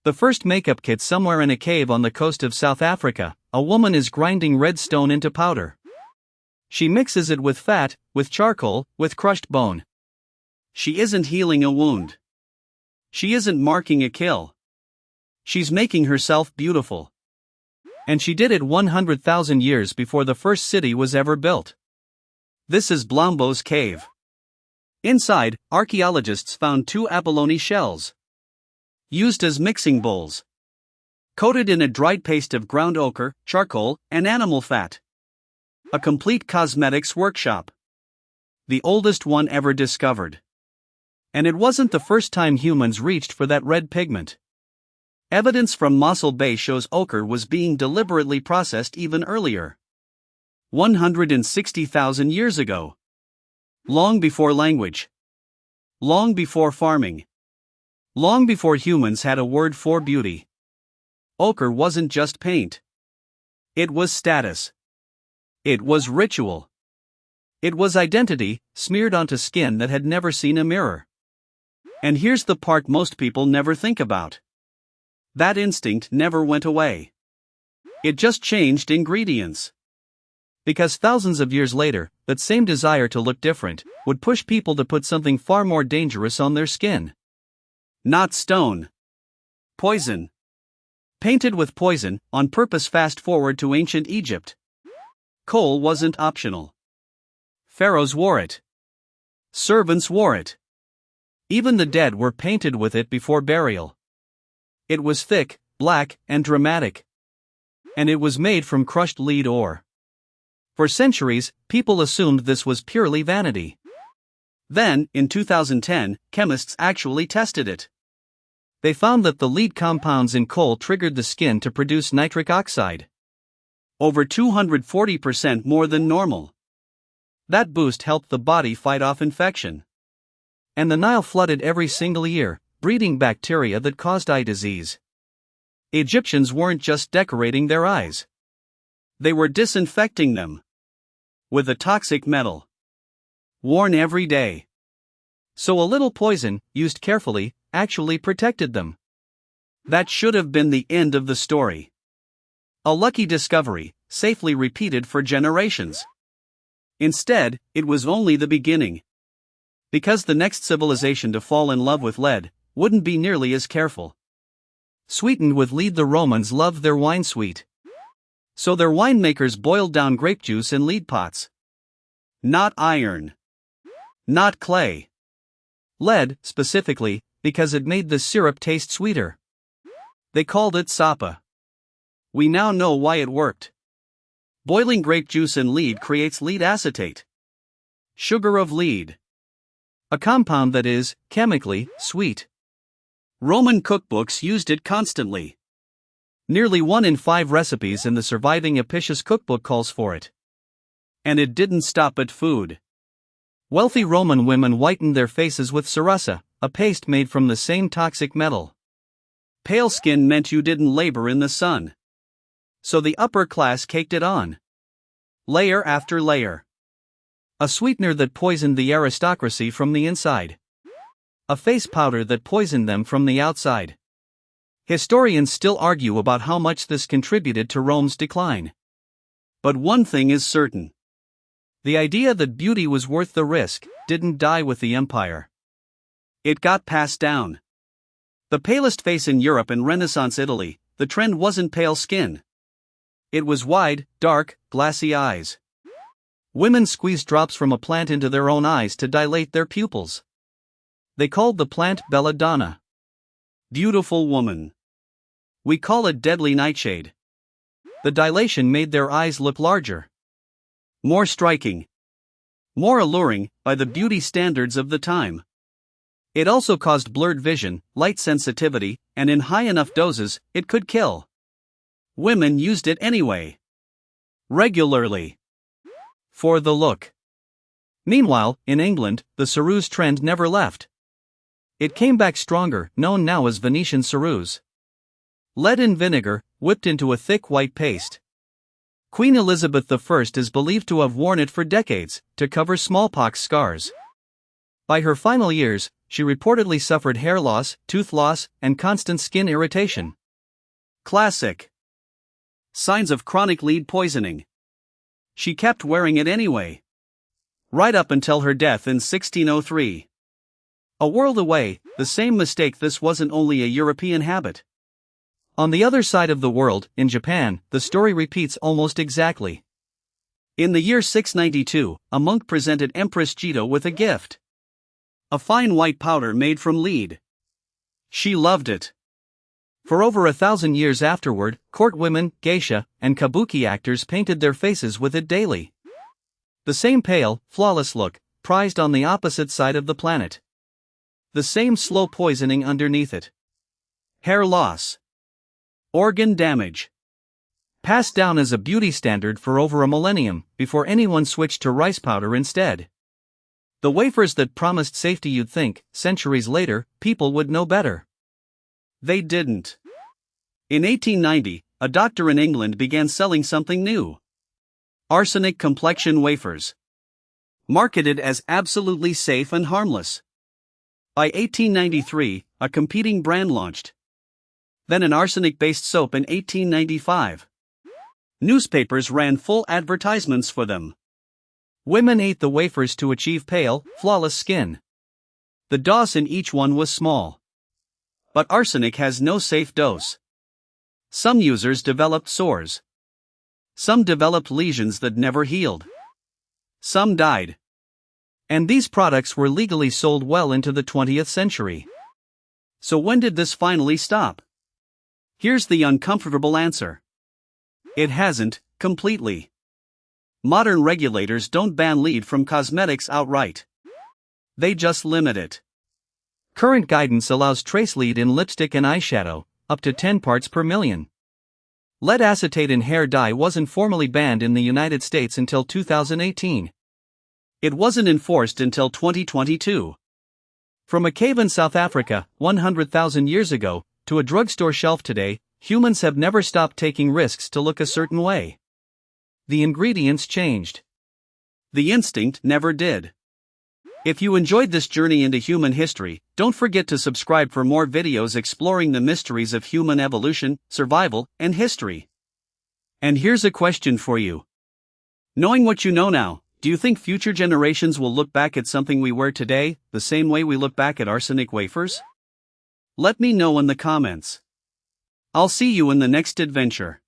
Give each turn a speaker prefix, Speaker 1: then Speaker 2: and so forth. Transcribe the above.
Speaker 1: The first makeup kit somewhere in a cave on the coast of South Africa. A woman is grinding red stone into powder. She mixes it with fat, with charcoal, with crushed bone. She isn't healing a wound. She isn't marking a kill. She's making herself beautiful. And she did it 100,000 years before the first city was ever built. This is Blombo's cave. Inside, archaeologists found 2 abalone shells, used as mixing bowls, coated in a dried paste of ground ochre, charcoal, and animal fat. A complete cosmetics workshop. The oldest one ever discovered. And it wasn't the first time humans reached for that red pigment. Evidence from Mossel Bay shows ochre was being deliberately processed even earlier. 160,000 years ago. Long before language. Long before farming. Long before humans had a word for beauty. Ochre wasn't just paint. It was status. It was ritual. It was identity, smeared onto skin that had never seen a mirror. And here's the part most people never think about. That instinct never went away. It just changed ingredients. Because thousands of years later, that same desire to look different would push people to put something far more dangerous on their skin. Not stone. Poison. Painted with poison, on purpose. Fast forward to ancient Egypt. Kohl wasn't optional. Pharaohs wore it. Servants wore it. Even the dead were painted with it before burial. It was thick, black, and dramatic. And it was made from crushed lead ore. For centuries, people assumed this was purely vanity. Then, in 2010, chemists actually tested it. They found that the lead compounds in kohl triggered the skin to produce nitric oxide. Over 240% more than normal. That boost helped the body fight off infection. And the Nile flooded every single year, breeding bacteria that caused eye disease. Egyptians weren't just decorating their eyes. They were disinfecting them. With a toxic metal. Worn every day. So a little poison, used carefully, actually protected them. That should have been the end of the story. A lucky discovery, safely repeated for generations. Instead, it was only the beginning. Because the next civilization to fall in love with lead wouldn't be nearly as careful. Sweetened with lead, the Romans loved their wine sweet. So their winemakers boiled down grape juice in lead pots. Not iron. Not clay. Lead, specifically, because it made the syrup taste sweeter. They called it sapa. We now know why it worked. Boiling grape juice in lead creates lead acetate. Sugar of lead. A compound that is, chemically, sweet. Roman cookbooks used it constantly. Nearly 1 in 5 recipes in the surviving Apicius cookbook calls for it. And it didn't stop at food. Wealthy Roman women whitened their faces with cerussa, a paste made from the same toxic metal. Pale skin meant you didn't labor in the sun. So the upper class caked it on. Layer after layer. A sweetener that poisoned the aristocracy from the inside. A face powder that poisoned them from the outside. Historians still argue about how much this contributed to Rome's decline. But one thing is certain. The idea that beauty was worth the risk didn't die with the empire. It got passed down. The palest face in Europe and Renaissance Italy, the trend wasn't pale skin. It was wide, dark, glassy eyes. Women squeezed drops from a plant into their own eyes to dilate their pupils. They called the plant belladonna. Beautiful woman. We call it deadly nightshade. The dilation made their eyes look larger. More striking. More alluring, by the beauty standards of the time. It also caused blurred vision, light sensitivity, and in high enough doses, it could kill. Women used it anyway. Regularly. For the look. Meanwhile, in England, the ceruse trend never left. It came back stronger, known now as Venetian ceruse. Lead in vinegar, whipped into a thick white paste. Queen Elizabeth I is believed to have worn it for decades, to cover smallpox scars. By her final years, she reportedly suffered hair loss, tooth loss, and constant skin irritation. Classic. Signs of chronic lead poisoning. She kept wearing it anyway. Right up until her death in 1603. A world away, the same mistake. This wasn't only a European habit. On the other side of the world, in Japan, the story repeats almost exactly. In the year 692, a monk presented Empress Jito with a gift. A fine white powder made from lead. She loved it. For over 1,000 years afterward, court women, geisha, and kabuki actors painted their faces with it daily. The same pale, flawless look, prized on the opposite side of the planet. The same slow poisoning underneath it. Hair loss. Organ damage. Passed down as a beauty standard for over a millennium, before anyone switched to rice powder instead. The wafers that promised safety. You'd think, centuries later, people would know better. They didn't. In 1890, a doctor in England began selling something new. Arsenic complexion wafers. Marketed as absolutely safe and harmless. By 1893, a competing brand launched. Then an arsenic-based soap in 1895. Newspapers ran full advertisements for them. Women ate the wafers to achieve pale, flawless skin. The dose in each one was small. But arsenic has no safe dose. Some users developed sores. Some developed lesions that never healed. Some died. And these products were legally sold well into the 20th century. So when did this finally stop? Here's the uncomfortable answer. It hasn't, completely. Modern regulators don't ban lead from cosmetics outright. They just limit it. Current guidance allows trace lead in lipstick and eyeshadow, up to 10 parts per million. Lead acetate in hair dye wasn't formally banned in the United States until 2018. It wasn't enforced until 2022. From a cave in South Africa, 100,000 years ago, to a drugstore shelf today, humans have never stopped taking risks to look a certain way. The ingredients changed. The instinct never did. If you enjoyed this journey into human history, don't forget to subscribe for more videos exploring the mysteries of human evolution, survival, and history. And here's a question for you. Knowing what you know now, do you think future generations will look back at something we wear today, the same way we look back at arsenic wafers? Let me know in the comments. I'll see you in the next adventure.